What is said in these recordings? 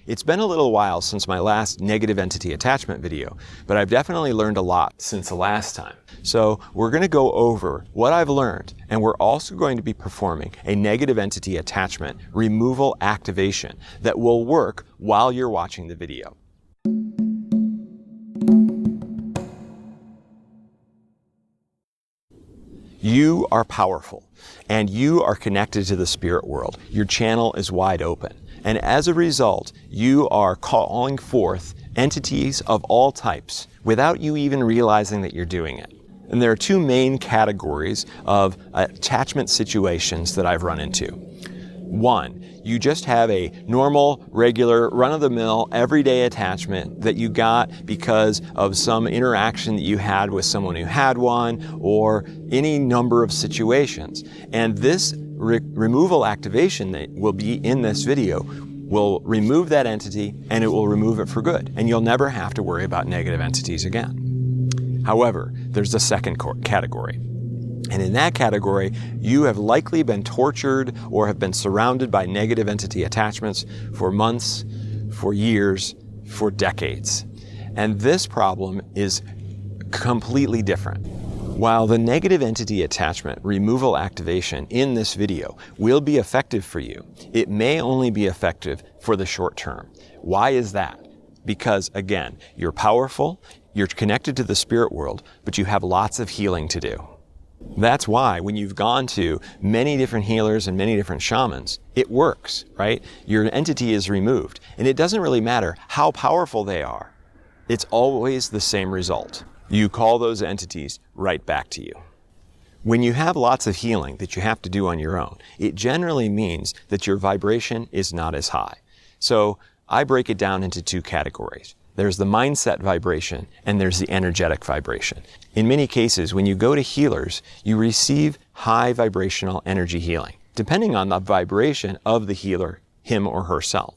It's been a little while since my last negative entity attachment video, but I've definitely learned a lot since the last time. So we're going to go over what I've learned, and we're also going to be performing a negative entity attachment removal activation that will work while you're watching the video. You are powerful, and you are connected to the spirit world. Your channel is wide open. And as a result, you are calling forth entities of all types without you even realizing that you're doing it. And there are two main categories of attachment situations that I've run into. One, you just have a normal, regular, run-of-the-mill, everyday attachment that you got because of some interaction that you had with someone who had one, or any number of situations. And this removal activation that will be in this video will remove that entity, and it will remove it for good. And you'll never have to worry about negative entities again. However, there's the second category. And in that category, you have likely been tortured or have been surrounded by negative entity attachments for months, for years, for decades. And this problem is completely different. While the negative entity attachment removal activation in this video will be effective for you, it may only be effective for the short term. Why is that? Because again, you're powerful, you're connected to the spirit world, but you have lots of healing to do. That's why when you've gone to many different healers and many different shamans, it works, right? Your entity is removed, and it doesn't really matter how powerful they are. It's always the same result. You call those entities right back to you. When you have lots of healing that you have to do on your own, it generally means that your vibration is not as high. So I break it down into two categories. There's the mindset vibration and there's the energetic vibration. In many cases, when you go to healers, you receive high vibrational energy healing, depending on the vibration of the healer, him or herself.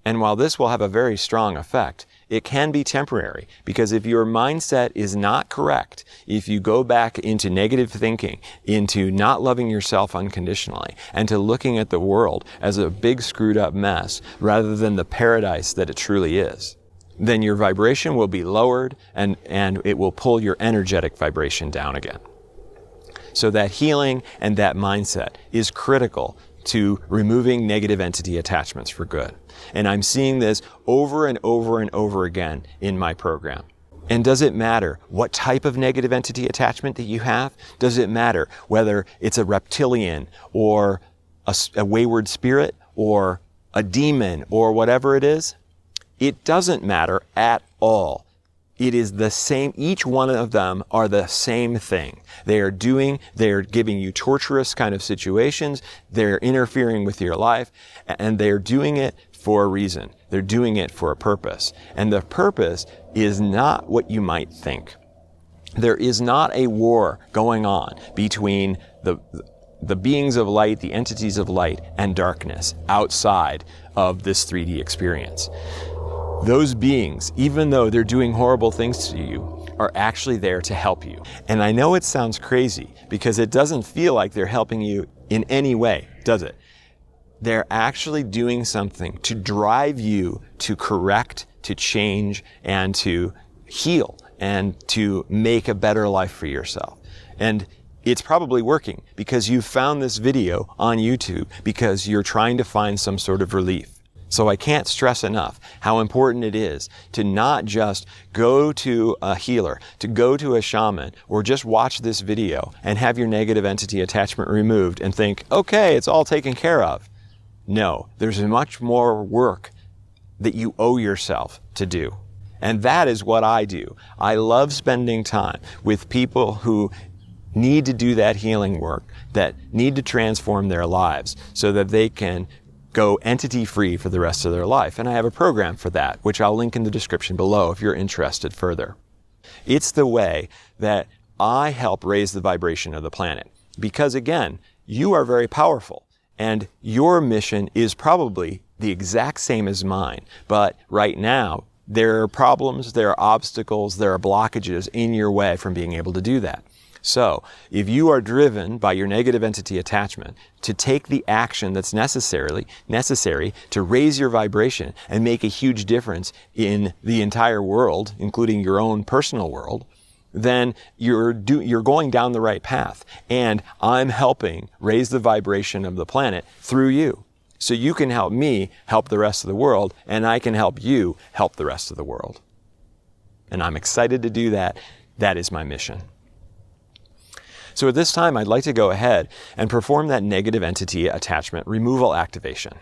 And while this will have a very strong effect, it can be temporary, because if your mindset is not correct, if you go back into negative thinking, into not loving yourself unconditionally, and to looking at the world as a big screwed up mess rather than the paradise that it truly is, then your vibration will be lowered and it will pull your energetic vibration down again. So that healing and that mindset is critical to removing negative entity attachments for good. And I'm seeing this over and over and over again in my program. And does it matter what type of negative entity attachment that you have? Does it matter whether it's a reptilian or a wayward spirit or a demon or whatever it is? It doesn't matter at all. It is the same. Each one of them are the same thing. They're giving you torturous kind of situations. They're interfering with your life, and they're doing it for a reason. They're doing it for a purpose. And the purpose is not what you might think. There is not a war going on between the beings of light, the entities of light, and darkness outside of this 3D experience. Those beings, even though they're doing horrible things to you, are actually there to help you. And I know it sounds crazy because it doesn't feel like they're helping you in any way, does it? They're actually doing something to drive you to correct, to change, and to heal, and to make a better life for yourself. And it's probably working because you found this video on YouTube because you're trying to find some sort of relief. So I can't stress enough how important it is to not just go to a healer, to go to a shaman, or just watch this video and have your negative entity attachment removed and think, okay, it's all taken care of. No, there's much more work that you owe yourself to do. And that is what I do. I love spending time with people who need to do that healing work, that need to transform their lives so that they can go entity-free for the rest of their life. And I have a program for that, which I'll link in the description below if you're interested further. It's the way that I help raise the vibration of the planet. Because again, you are very powerful, and your mission is probably the exact same as mine. But right now, there are problems, there are obstacles, there are blockages in your way from being able to do that. So if you are driven by your negative entity attachment to take the action that's necessary to raise your vibration and make a huge difference in the entire world, including your own personal world, then you're going down the right path. And I'm helping raise the vibration of the planet through you. So you can help me help the rest of the world, and I can help you help the rest of the world. And I'm excited to do that. That is my mission. So at this time, I'd like to go ahead and perform that negative entity attachment removal activation.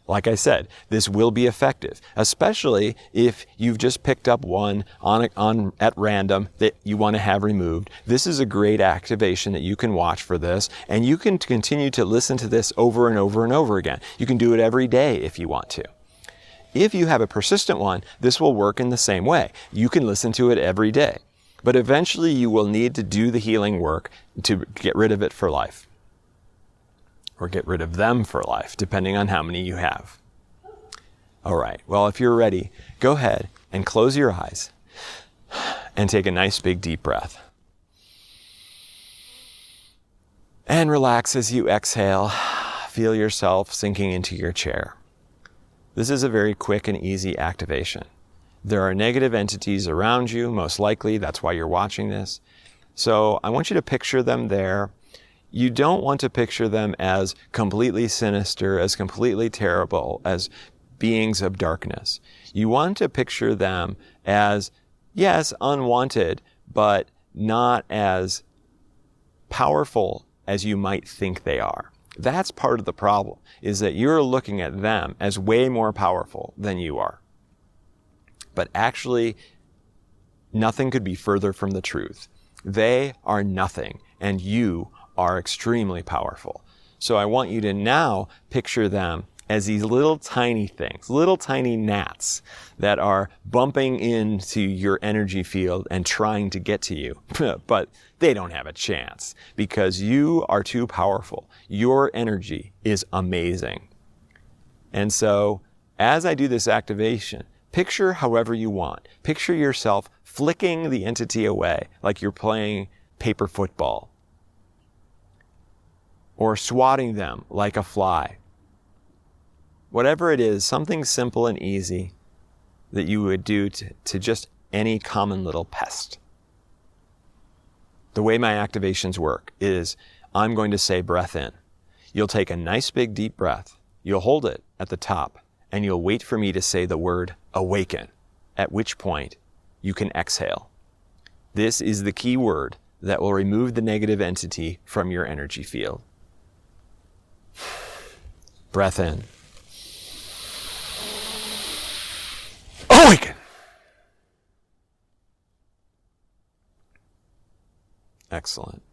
Like I said, this will be effective, especially if you've just picked up one at random that you want to have removed. This is a great activation that you can watch for this, and you can continue to listen to this over and over and over again. You can do it every day if you want to. If you have a persistent one, this will work in the same way. You can listen to it every day. But eventually you will need to do the healing work to get rid of it for life. Or get rid of them for life, depending on how many you have. All right, well, if you're ready, go ahead and close your eyes and take a nice big deep breath. And relax as you exhale. Feel yourself sinking into your chair. This is a very quick and easy activation. There are negative entities around you, most likely. That's why you're watching this. So I want you to picture them there. You don't want to picture them as completely sinister, as completely terrible, as beings of darkness. You want to picture them as, yes, unwanted, but not as powerful as you might think they are. That's part of the problem, is that you're looking at them as way more powerful than you are. But actually, nothing could be further from the truth. They are nothing, and you are extremely powerful. So I want you to now picture them as these little tiny things, little tiny gnats that are bumping into your energy field and trying to get to you. But they don't have a chance because you are too powerful. Your energy is amazing. And so as I do this activation, picture however you want. Picture yourself flicking the entity away like you're playing paper football, or swatting them like a fly. Whatever it is, something simple and easy that you would do to just any common little pest. The way my activations work is I'm going to say breath in. You'll take a nice big deep breath. You'll hold it at the top, and you'll wait for me to say the word awaken, at which point you can exhale. This is the key word that will remove the negative entity from your energy field. Breath in. Awaken. Excellent.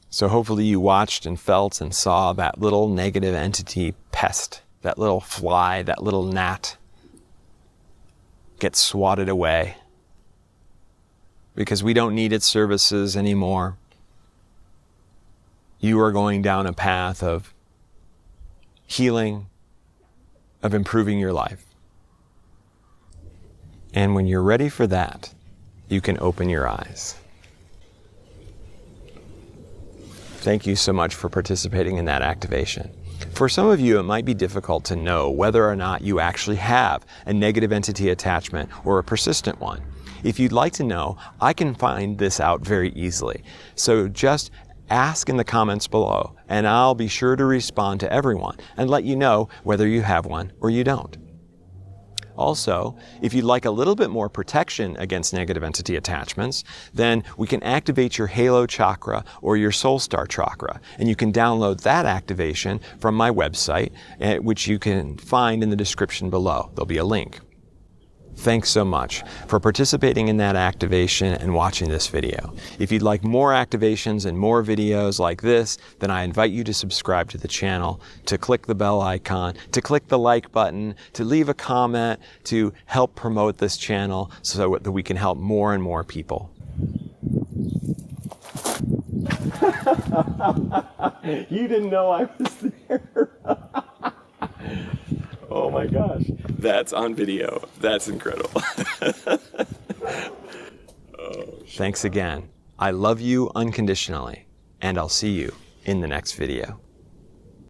So hopefully you watched and felt and saw that little negative entity pest, that little fly, that little gnat get swatted away because we don't need its services anymore. You are going down a path of healing, of improving your life. And when you're ready for that, you can open your eyes. Thank you so much for participating in that activation. For some of you, it might be difficult to know whether or not you actually have a negative entity attachment or a persistent one. If you'd like to know, I can find this out very easily. So just ask in the comments below, and I'll be sure to respond to everyone and let you know whether you have one or you don't. Also, if you'd like a little bit more protection against negative entity attachments, then we can activate your Halo Chakra or your Soul Star Chakra, and you can download that activation from my website, which you can find in the description below. There'll be a link. Thanks so much for participating in that activation and watching this video. If you'd like more activations and more videos like this, then I invite you to subscribe to the channel, to click the bell icon, to click the like button, to leave a comment, to help promote this channel so that we can help more and more people. You didn't know I was there. Oh my gosh, that's on video. That's incredible. Thanks again. I love you unconditionally, and I'll see you in the next video.